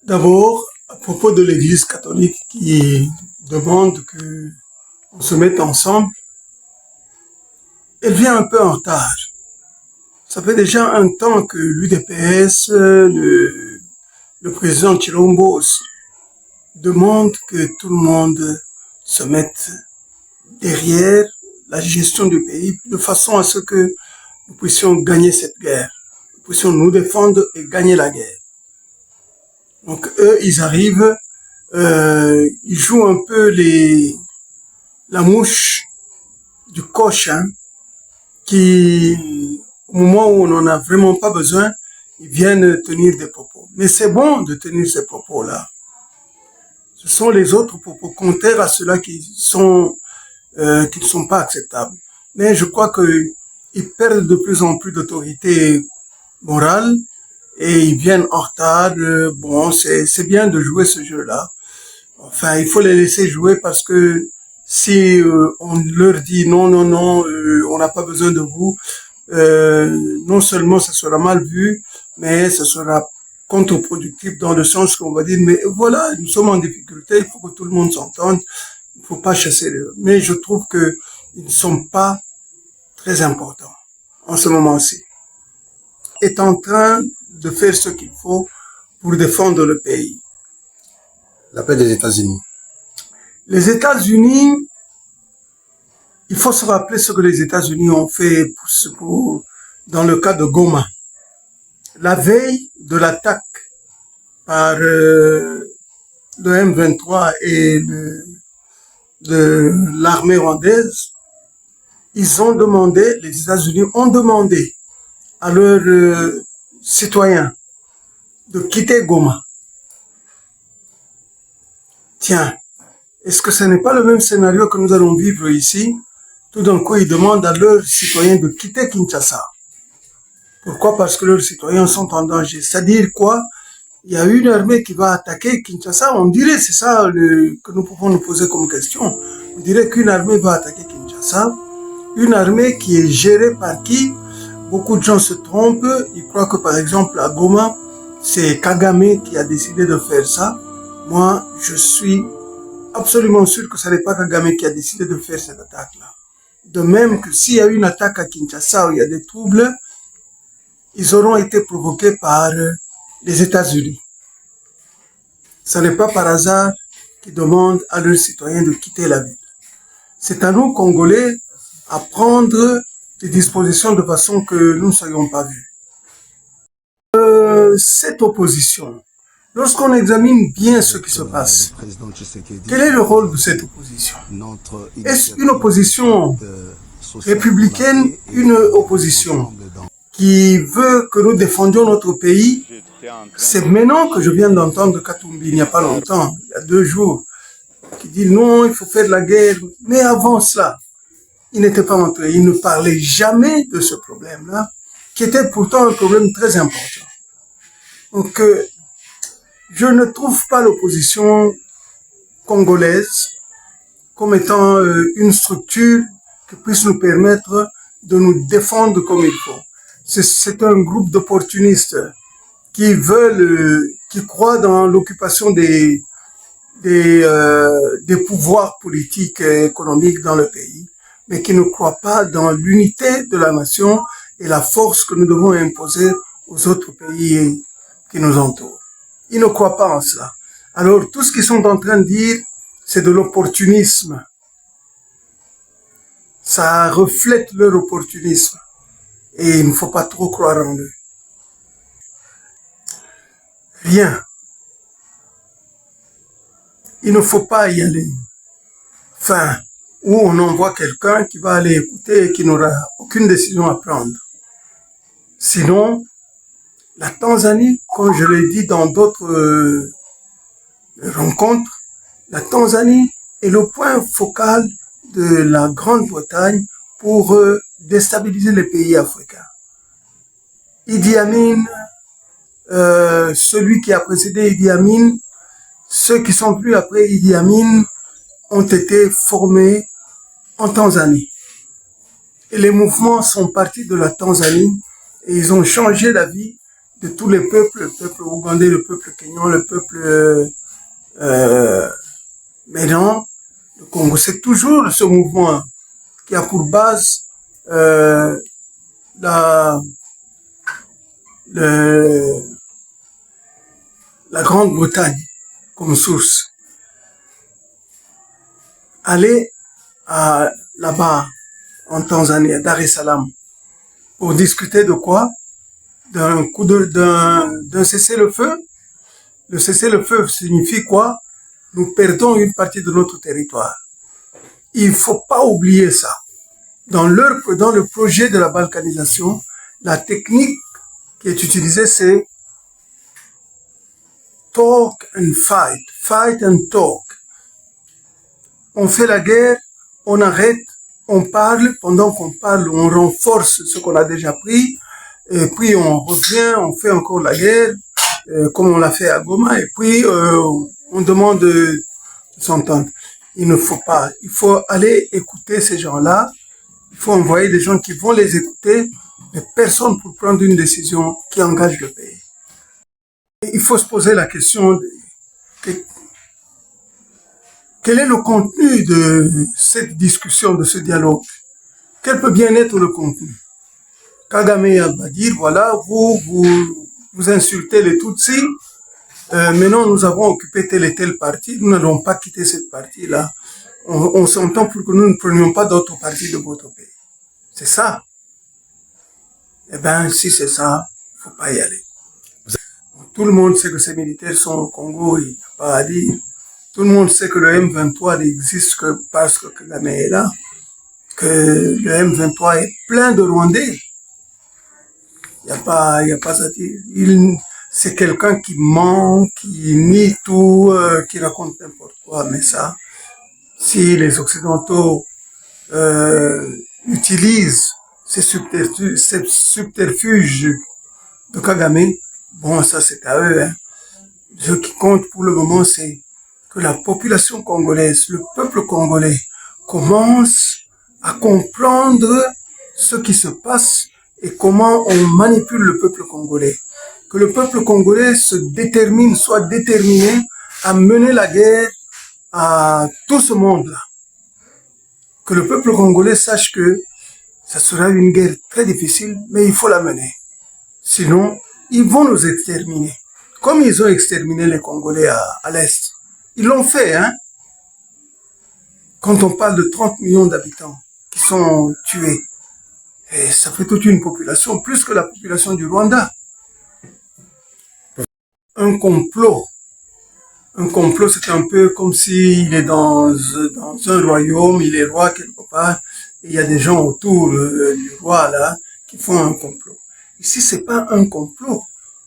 D'abord, à propos de l'Église catholique qui demande que on se mette ensemble, elle vient un peu en retard. Ça fait déjà un temps que l'UDPS, le président Chilombo aussi, demande que tout le monde se mette derrière la gestion du pays de façon à ce que nous puissions gagner cette guerre. Nous puissions nous défendre et gagner la guerre. Donc eux, ils arrivent, ils jouent un peu la mouche du coche, hein, qui, au moment où on n'en a vraiment pas besoin, ils viennent tenir des propos. Mais c'est bon de tenir ces propos-là. Ce sont les autres propos contraires à ceux-là qui ne sont pas acceptables. Mais je crois qu'ils perdent de plus en plus d'autorité morale et ils viennent en retard. Bon, c'est bien de jouer ce jeu-là. Enfin, il faut les laisser jouer parce que si on leur dit non, non, non, on n'a pas besoin de vous, non seulement ça sera mal vu, mais ça sera contre-productif dans le sens qu'on va dire, mais voilà, nous sommes en difficulté, il faut que tout le monde s'entende, il ne faut pas chasser les... Mais je trouve que ils ne sont pas très importants en ce moment-ci. Est en train de faire ce qu'il faut pour défendre le pays. La paix des États-Unis. Les États-Unis, il faut se rappeler ce que les États-Unis ont fait dans le cas de Goma. La veille de l'attaque par le M23 et de l'armée rwandaise, les États-Unis ont demandé à leurs citoyens de quitter Goma. Tiens, est-ce que ce n'est pas le même scénario que nous allons vivre ici? Tout d'un coup, ils demandent à leurs citoyens de quitter Kinshasa. Pourquoi? Parce que leurs citoyens sont en danger. C'est-à-dire quoi? Il y a une armée qui va attaquer Kinshasa. On dirait, c'est ça que nous pouvons nous poser comme question. On dirait qu'une armée va attaquer Kinshasa. Une armée qui est gérée par qui? Beaucoup de gens se trompent. Ils croient que par exemple à Goma, c'est Kagame qui a décidé de faire ça. Moi, je suis absolument sûr que ce n'est pas Kagame qui a décidé de faire cette attaque-là. De même que s'il y a une attaque à Kinshasa où il y a des troubles, ils auront été provoqués par les États-Unis. Ce n'est pas par hasard qu'ils demandent à leurs citoyens de quitter la ville. C'est à nous, Congolais, à prendre des dispositions de façon que nous ne soyons pas vus. Cette opposition, lorsqu'on examine bien ce qui se passe, quel est le rôle de cette opposition? Est-ce une opposition républicaine, une opposition qui veut que nous défendions notre pays? C'est maintenant que je viens d'entendre Katumbi, il n'y a pas longtemps, il y a 2 jours, qui dit non, il faut faire de la guerre. Mais avant cela, il n'était pas entré, il ne parlait jamais de ce problème-là, qui était pourtant un problème très important. Donc, je ne trouve pas l'opposition congolaise comme étant une structure qui puisse nous permettre de nous défendre comme il faut. C'est un groupe d'opportunistes qui qui croient dans l'occupation des pouvoirs politiques et économiques dans le pays, mais qui ne croient pas dans l'unité de la nation et la force que nous devons imposer aux autres pays qui nous entourent. Ils ne croient pas en cela. Alors, tout ce qu'ils sont en train de dire, c'est de l'opportunisme. Ça reflète leur opportunisme. Et il ne faut pas trop croire en eux. Rien. Il ne faut pas y aller. Enfin, où on envoie quelqu'un qui va aller écouter et qui n'aura aucune décision à prendre. Sinon, la Tanzanie, comme je l'ai dit dans d'autres rencontres, la Tanzanie est le point focal de la Grande-Bretagne pour déstabiliser les pays africains. Idi Amin, celui qui a précédé Idi Amin, ceux qui sont plus après Idi Amin ont été formés en Tanzanie. Et les mouvements sont partis de la Tanzanie et ils ont changé la vie de tous les peuples, le peuple ougandais, le peuple kenyan, le peuple Ménan, le Congo. C'est toujours ce mouvement qui a pour base la, la Grande-Bretagne comme source. Aller là-bas en Tanzanie, à Dar es Salaam, pour discuter de quoi? D'un cessez-le-feu. Le cessez-le-feu signifie quoi? Nous perdons une partie de notre territoire. Il ne faut pas oublier ça. Dans le projet de la balkanisation, la technique qui est utilisée, c'est talk and fight, fight and talk. On fait la guerre, on arrête, on parle, pendant qu'on parle, on renforce ce qu'on a déjà pris, et puis on revient, on fait encore la guerre, comme on l'a fait à Goma, et puis on demande de s'entendre. Il ne faut pas, il faut aller écouter ces gens-là, il faut envoyer des gens qui vont les écouter, mais personne pour prendre une décision qui engage le pays. Et il faut se poser la question quel est le contenu de cette discussion, de ce dialogue? Quel peut bien être le contenu? Kagame va dire, voilà, vous insultez les Tutsis, maintenant nous avons occupé tel et tel parti, nous n'allons pas quitter cette partie-là. On s'entend pour que nous ne prenions pas d'autres partis de votre pays. C'est ça. Eh bien, si c'est ça, il ne faut pas y aller. Tout le monde sait que ces militaires sont au Congo, il n'y a pas à dire. Tout le monde sait que le M23 n'existe que parce que Kagame est là, que le M23 est plein de Rwandais. Il n'y a pas à dire. C'est quelqu'un qui ment, qui nie tout, qui raconte n'importe quoi. Mais ça, si les Occidentaux utilisent ces subterfuges de Kagame, bon, ça c'est à eux. Hein. Ce qui compte pour le moment, c'est que la population congolaise, le peuple congolais, commence à comprendre ce qui se passe et comment on manipule le peuple congolais. Que le peuple congolais soit déterminé à mener la guerre à tout ce monde-là. Que le peuple congolais sache que ça sera une guerre très difficile, mais il faut la mener. Sinon, ils vont nous exterminer. Comme ils ont exterminé les Congolais à l'Est. Ils l'ont fait, hein. Quand on parle de 30 millions d'habitants qui sont tués, et ça fait toute une population, plus que la population du Rwanda. Un complot, c'est un peu comme s'il est dans un royaume, il est roi quelque part, et il y a des gens autour du roi là qui font un complot. Ici, c'est pas un complot,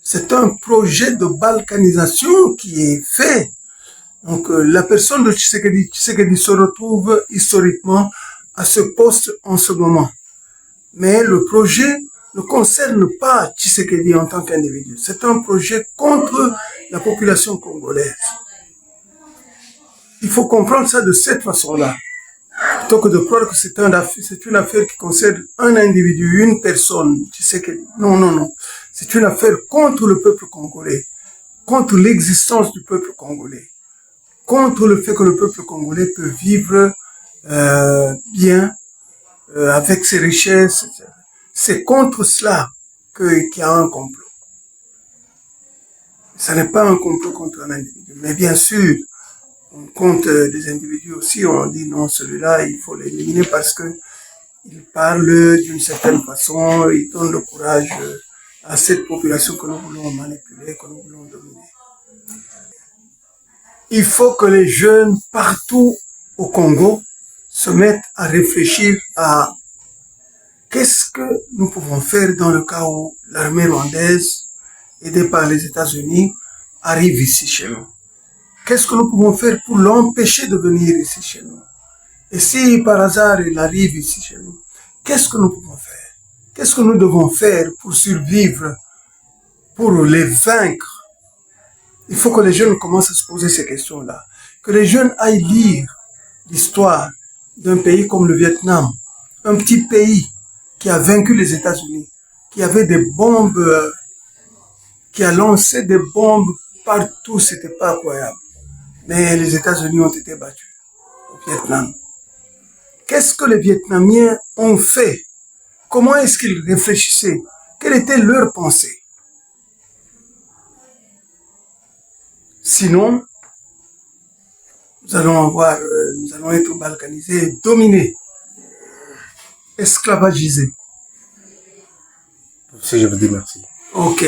c'est un projet de balkanisation qui est fait. Donc, la personne de Tshisekedi se retrouve historiquement à ce poste en ce moment. Mais le projet ne concerne pas Tshisekedi en tant qu'individu. C'est un projet contre la population congolaise. Il faut comprendre ça de cette façon-là. Plutôt que de croire que c'est une affaire qui concerne un individu, une personne, Tshisekedi. Non, non, non. C'est une affaire contre le peuple congolais, contre l'existence du peuple congolais, contre le fait que le peuple congolais peut vivre bien, avec ses richesses. C'est contre cela qu'il y a un complot. Ce n'est pas un complot contre un individu. Mais bien sûr, on compte des individus aussi, on dit non, celui-là, il faut l'éliminer parce que il parle d'une certaine façon, il donne le courage à cette population que nous voulons manipuler, que nous voulons dominer. Il faut que les jeunes partout au Congo se mettent à réfléchir à qu'est-ce que nous pouvons faire dans le cas où l'armée rwandaise, aidée par les États-Unis, arrive ici chez nous. Qu'est-ce que nous pouvons faire pour l'empêcher de venir ici chez nous? Et si par hasard il arrive ici chez nous, qu'est-ce que nous pouvons faire? Qu'est-ce que nous devons faire pour survivre, pour les vaincre? Il faut que les jeunes commencent à se poser ces questions-là. Que les jeunes aillent lire l'histoire d'un pays comme le Vietnam, un petit pays qui a vaincu les États-Unis, qui avait des bombes qui a lancé des bombes partout, c'était pas incroyable. Mais les États-Unis ont été battus au Vietnam. Qu'est-ce que les Vietnamiens ont fait? Comment est-ce qu'ils réfléchissaient? Quelle était leur pensée? Sinon, nous allons être balkanisés, dominés, esclavagisés. Si je vous dis merci. Ok.